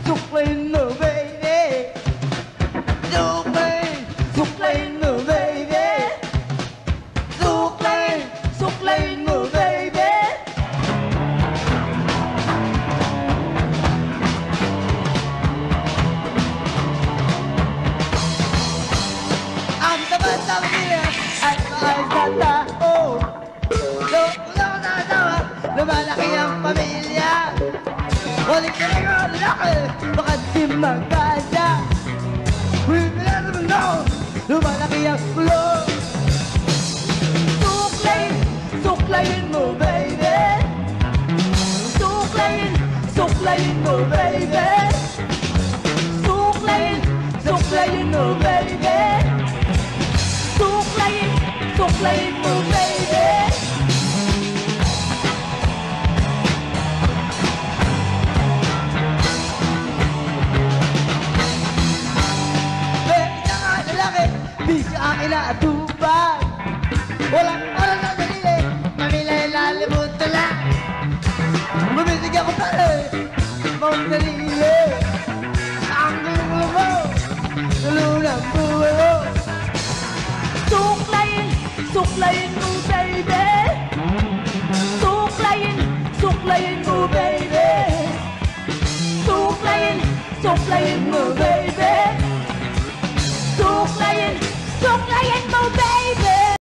suklayin mo, baby. Suklayin mo, baby. Suklayin mo, baby. Ang tapat sa pamilya at maayos na tao. Lumalaki ang pamilya. Ulit ka lang ang laki, baka di magkasya. Wala naman ako, lumalaki ang ulo. Suklayin mo, baby. Suklayin mo, baby. Suklayin mo, baby. Suklayin mo, baby. Baby na nga lalaki, di siya ang inaatubag. Walang oras na dalili, mamilay lalimutan lang. Bumisig ako pa mong dalili. Ang gulo mo, tulo ng buhay mo. Suklayin